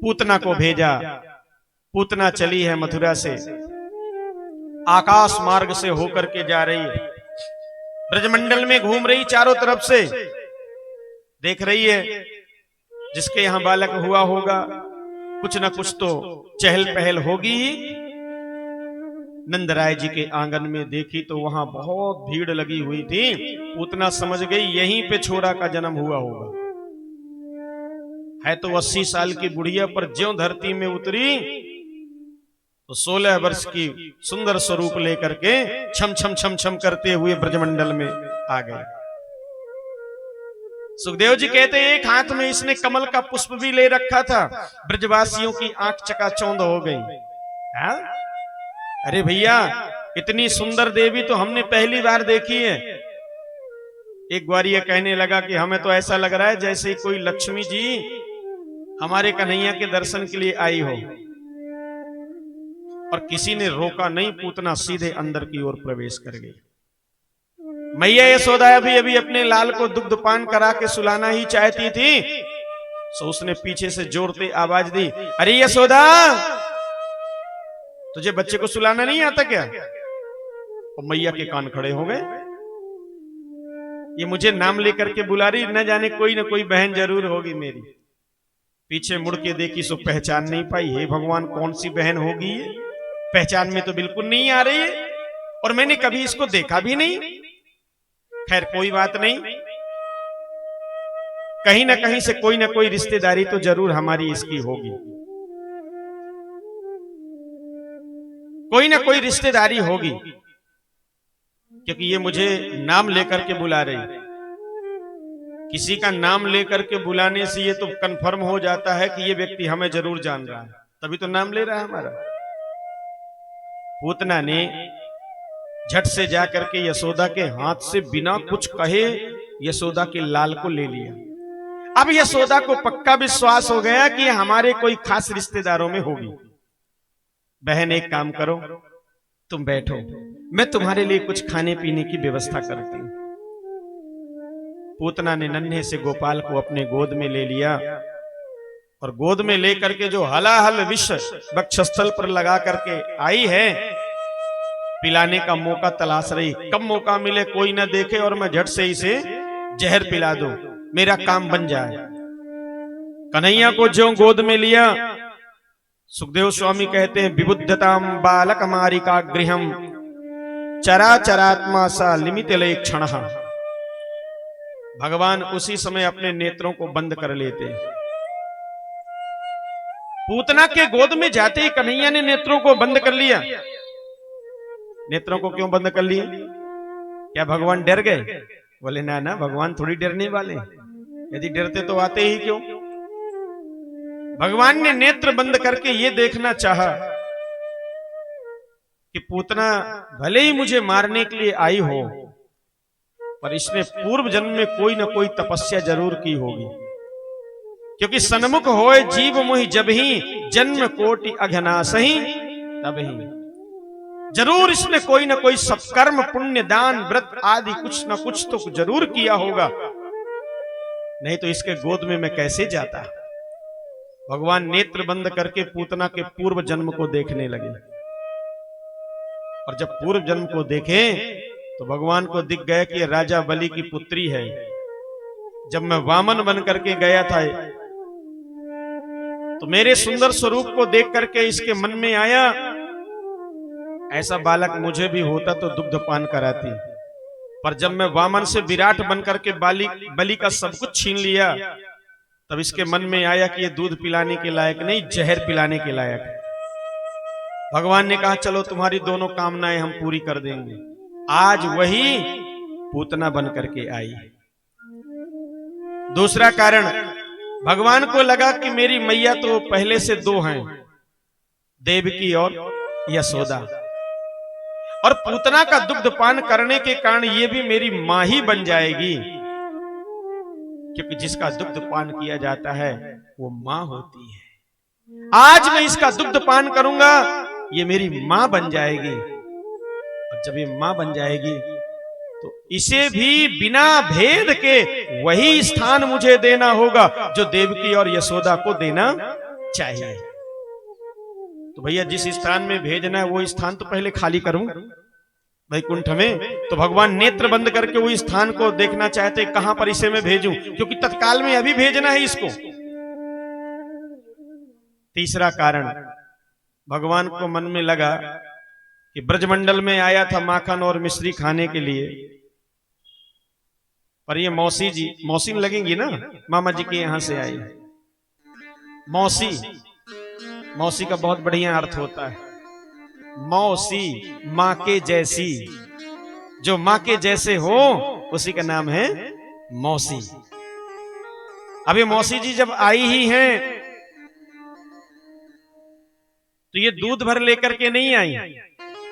पूतना को भेजा। पूतना चली है मथुरा से, आकाश मार्ग से होकर के जा रही है, ब्रजमंडल में घूम रही, चारों तरफ से देख रही है। जिसके यहां बालक हुआ होगा कुछ न कुछ तो चहल पहल होगी ही। नंदराय जी के आंगन में देखी तो वहां बहुत भीड़ लगी हुई थी। पूतना समझ गई यहीं पे छोरा का जन्म हुआ होगा। है तो 80 साल की बुढ़िया, पर ज्यों धरती में उतरी तो 16 वर्ष की सुंदर स्वरूप लेकर के छम छम छम छम करते हुए ब्रजमंडल में आ गए। सुखदेव जी कहते हैं एक हाथ में इसने कमल का पुष्प भी ले रखा था। ब्रजवासियों की आंख चकाचौंध हो गई। हा? अरे भैया, इतनी सुंदर देवी तो हमने पहली बार देखी है। एक ग्वारिया कहने लगा कि हमें तो ऐसा लग रहा है जैसे कोई लक्ष्मी जी हमारे कन्हैया के दर्शन के लिए आई हो। और किसी ने रोका नहीं, पूतना सीधे अंदर की ओर प्रवेश कर गई। मैया यशोदा भी अभी अपने लाल को दुग्धपान करा के सुलाना ही चाहती थी, सो उसने पीछे से जोरते आवाज दी, अरे यशोदा, तुझे बच्चे को सुलाना नहीं आता क्या? और मैया के कान खड़े हो गए। ये मुझे नाम लेकर के बुला रही, न जाने कोई न कोई बहन जरूर होगी मेरी। पीछे मुड़ के देखी सो पहचान नहीं पाई। हे भगवान, कौन सी बहन होगी ये? पहचान में तो बिल्कुल नहीं आ रही है, और मैंने कभी इसको देखा भी नहीं। खैर कोई बात नहीं, कहीं ना कहीं से कोई ना कोई रिश्तेदारी तो जरूर हमारी इसकी होगी। कोई ना कोई रिश्तेदारी होगी, क्योंकि ये मुझे नाम लेकर के बुला रही। किसी का नाम लेकर के बुलाने से ये तो कंफर्म हो जाता है कि ये व्यक्ति हमें जरूर जान रहा है, तभी तो नाम ले रहा है हमारा। पूतना ने झट से जाकर के यशोदा के हाथ से बिना कुछ कहे यशोदा के लाल को ले लिया। अब यशोदा को पक्का विश्वास हो गया कि हमारे कोई खास रिश्तेदारों में होगी। बहन एक काम करो, तुम बैठो, मैं तुम्हारे लिए कुछ खाने पीने की व्यवस्था करती हूं। पूतना ने नन्हे से गोपाल को अपने गोद में ले लिया, और गोद में लेकर के जो हलाहल विष वक्षस्थल पर लगा करके आई है, पिलाने का मौका तलाश रही। कब मौका मिले कोई ना देखे और मैं झट से इसे जहर पिला दूं, मेरा काम बन जाए। कन्हैया को जो गोद में लिया, सुखदेव स्वामी कहते हैं, विबुद्धताम बालक मारिका गृहम चराचरात्मा सा लिमित लय क्षण। भगवान उसी समय अपने नेत्रों को बंद कर लेते। पूतना के गोद में जाते ही कन्हैया ने नेत्रों को बंद कर लिया। नेत्रों को क्यों बंद कर लिए? क्या भगवान डर गए? बोले ना ना, भगवान थोड़ी डरने वाले, यदि डरते तो आते ही क्यों। भगवान ने नेत्र बंद करके ये देखना चाहा कि पूतना भले ही मुझे मारने के लिए आई हो, पर इसने पूर्व जन्म में कोई ना कोई तपस्या जरूर की होगी। क्योंकि सन्मुख होए जीव मोहि जब ही जन्म कोटि अघनासहि तब ही। जरूर इसने कोई ना कोई सत्कर्म, पुण्य, दान, व्रत आदि कुछ ना कुछ तो जरूर किया होगा, नहीं तो इसके गोद में मैं कैसे जाता। भगवान नेत्र बंद करके पूतना के पूर्व जन्म को देखने लगे, और जब पूर्व जन्म को देखे तो भगवान को दिख गया कि राजा बलि की पुत्री है। जब मैं वामन बन करके गया था तो मेरे सुंदर स्वरूप को देख करके इसके मन में आया, ऐसा बालक मुझे भी होता तो दुग्धपान कराती। पर जब मैं वामन से विराट बन करके बलि का सब कुछ छीन लिया, तब इसके मन में आया कि ये दूध पिलाने के लायक नहीं, जहर पिलाने के लायक है। भगवान ने कहा चलो तुम्हारी दोनों कामनाएं हम पूरी कर देंगे। आज वही पूतना बन करके आई। दूसरा कारण, भगवान को लगा कि मेरी मैया तो पहले से दो हैं, देवकी और यशोदा, और पूतना का दुग्धपान करने के कारण ये भी मेरी मां ही बन जाएगी, क्योंकि जिसका दुग्धपान किया जाता है वो मां होती है। आज मैं इसका दुग्धपान करूंगा, ये मेरी मां बन जाएगी, और जब ये मां बन जाएगी तो इसे भी बिना भेद के वही स्थान मुझे देना होगा जो देवकी और यशोदा को देना चाहिए। तो भैया जिस स्थान में भेजना है वो स्थान तो पहले खाली करूं वैकुंठ में। तो भगवान नेत्र बंद करके वो स्थान को देखना चाहते, कहां पर इसे मैं भेजूं, क्योंकि तत्काल में अभी भेजना है इसको। तीसरा कारण, भगवान को मन में लगा कि ब्रजमंडल में आया था माखन और मिश्री खाने के लिए, पर ये मौसी जी, मौसी में लगेंगी ना, मामा जी के यहां से आई मौसी। मौसी का बहुत बढ़िया अर्थ होता है, मौसी मां के जैसी, जो मां के जैसे हो उसी का नाम है मौसी। अब ये मौसी जी जब आई ही हैं तो ये दूध भर लेकर के नहीं आई,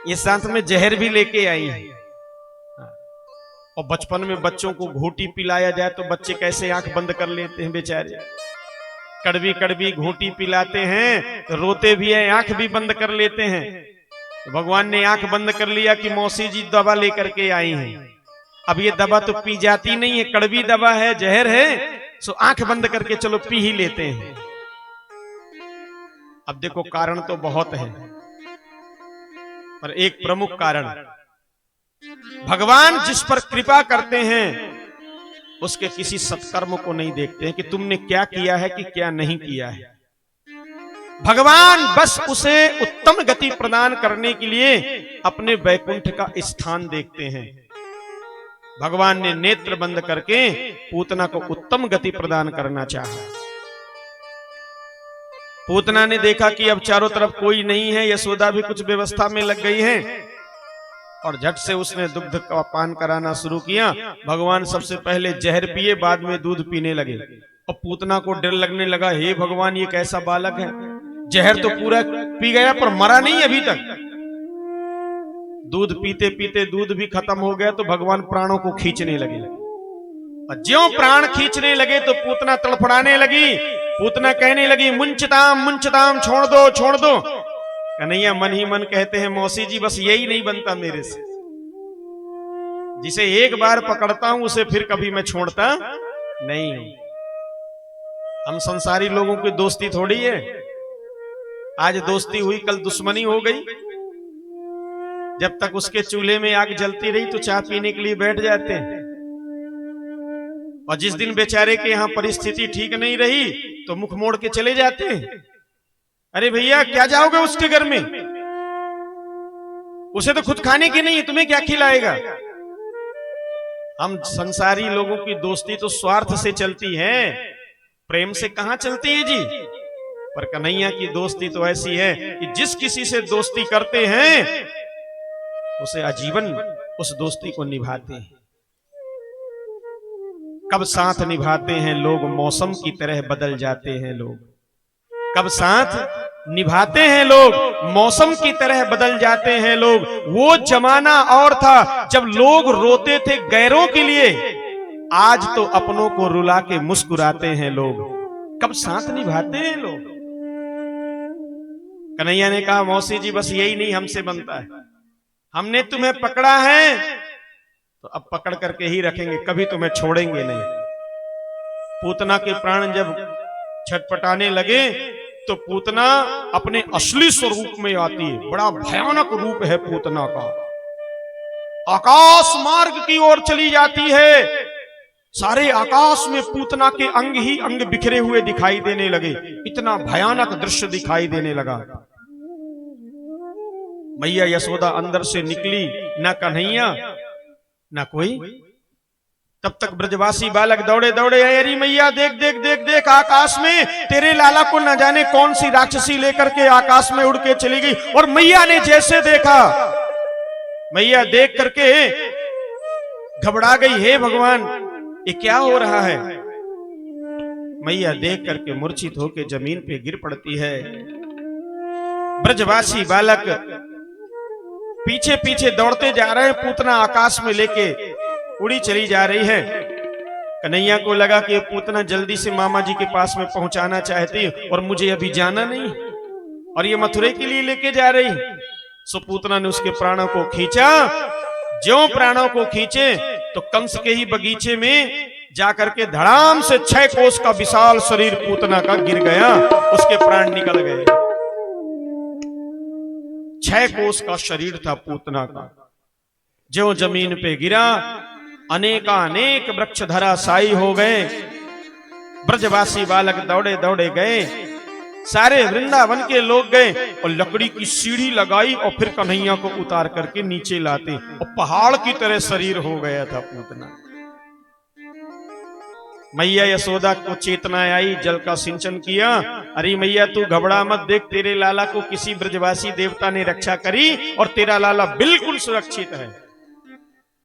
ये साथ में जहर भी लेके आई है। और बचपन में बच्चों को घोटी पिलाया जाए तो बच्चे कैसे आंख बंद कर लेते हैं बेचारे, कड़वी कड़वी घोटी पिलाते हैं तो रोते भी हैं, आंख भी बंद कर लेते हैं। तो भगवान ने आंख बंद कर लिया कि मौसी जी दवा लेकर के आई हैं। अब ये दवा तो पी जाती नहीं है, कड़वी दवा है, जहर है, सो आंख बंद करके चलो पी ही लेते हैं। अब देखो कारण तो बहुत है, पर एक प्रमुख कारण, भगवान जिस पर कृपा करते हैं उसके किसी सत्कर्म को नहीं देखते हैं कि तुमने क्या किया है कि क्या नहीं किया है। भगवान बस उसे उत्तम गति प्रदान करने के लिए अपने वैकुंठ का स्थान देखते हैं। भगवान ने नेत्र बंद करके पूतना को उत्तम गति प्रदान करना चाहा। पूतना ने देखा कि अब चारों तरफ कोई नहीं है, यशोदा भी कुछ व्यवस्था में लग गई है, और झट से उसने दुग्ध का पान कराना शुरू किया। भगवान सबसे पहले जहर पिए, बाद में दूध पीने लगे। और पूतना को डर लगने लगा, हे भगवान ये कैसा बालक है, जहर तो पूरा पी गया पर मरा नहीं अभी तक। दूध पीते पीते दूध भी खत्म हो गया तो भगवान प्राणों को खींचने लगे, और ज्यों प्राण खींचने लगे तो पूतना तड़फड़ाने लगी। पूतना कहने लगी, मुंचताम मुंचताम, छोड़ दो छोड़ दो। कन्हैया मन ही मन कहते हैं, मौसी जी बस यही नहीं बनता मेरे से, जिसे एक बार पकड़ता हूं उसे फिर कभी मैं छोड़ता नहीं हूं। हम संसारी लोगों की दोस्ती थोड़ी है, आज दोस्ती हुई कल दुश्मनी हो गई। जब तक उसके चूल्हे में आग जलती रही तो चाय पीने के लिए बैठ जाते हैं, और जिस दिन बेचारे के यहां परिस्थिति ठीक नहीं रही तो मुख मोड़ के चले जाते हैं। अरे भैया क्या जाओगे उसके घर में, उसे तो खुद खाने की नहीं है, तुम्हें क्या खिलाएगा। हम संसारी लोगों की दोस्ती तो स्वार्थ से चलती है, प्रेम से कहां चलती है जी। पर कन्हैया की दोस्ती तो ऐसी है कि जिस किसी से दोस्ती करते हैं उसे आजीवन उस दोस्ती को निभाते हैं। कब साथ निभाते हैं लोग, मौसम की तरह बदल जाते हैं लोग। कब साथ निभाते हैं लोग, मौसम की तरह बदल जाते हैं लोग। वो जमाना और था जब लोग रोते थे गैरों के लिए, आज तो अपनों को रुला के मुस्कुराते हैं लोग। कब साथ निभाते हैं लोग। कन्हैया ने कहा, मौसी जी बस यही नहीं हमसे बनता है, हमने तुम्हें पकड़ा है तो अब पकड़ करके ही रखेंगे, कभी तुम्हें छोड़ेंगे नहीं। पूतना के प्राण जब छटपटाने लगे तो पूतना अपने असली स्वरूप में आती है। बड़ा भयानक रूप है पूतना का, आकाश मार्ग की ओर चली जाती है। सारे आकाश में पूतना के अंग ही अंग बिखरे हुए दिखाई देने लगे, इतना भयानक दृश्य दिखाई देने लगा। मैया यशोदा अंदर से निकली, ना कन्हैया ना कोई। तब तक ब्रजवासी बालक दौड़े दौड़े आए, अरे मैया देख देख देख देख, आकाश में तेरे लाला को न जाने कौन सी राक्षसी लेकर के आकाश में उड़ के चली गई। और मैया ने जैसे देखा, मैया देख करके घबरा गई, हे भगवान ये क्या हो रहा है। मैया देख करके मूर्छित होकर जमीन पे गिर पड़ती है। ब्रजवासी बालक पीछे पीछे दौड़ते जा रहे हैं, पूतना आकाश में लेके उड़ी चली जा रही है। कन्हैया को लगा कि पूतना जल्दी से मामा जी के पास में पहुंचाना चाहती है और मुझे अभी जाना नहीं, और ये मथुरे के लिए लेके जा रही। सो पूतना ने उसके प्राणों को खींचा। ज्यों प्राणों को खींचे तो कंस के ही बगीचे में जाकर के धड़ाम से 6 कोस का विशाल शरीर पूतना का गिर गया, उसके प्राण निकल गए। 6 कोस का शरीर था पूतना का। जो जमीन पे गिरा, अनेकानेक वृक्ष धराशायी हो गए। ब्रजवासी बालक दौड़े दौड़े गए, सारे वृंदावन के लोग गए और लकड़ी की सीढ़ी लगाई और फिर कन्हैया को उतार करके नीचे लाते, और पहाड़ की तरह शरीर हो गया था पूतना। मैया यशोदा को चेतना आई, जल का सिंचन किया। अरे मैया तू घबरा मत, देख तेरे लाला को किसी ब्रजवासी देवता ने रक्षा करी और तेरा लाला बिल्कुल सुरक्षित है।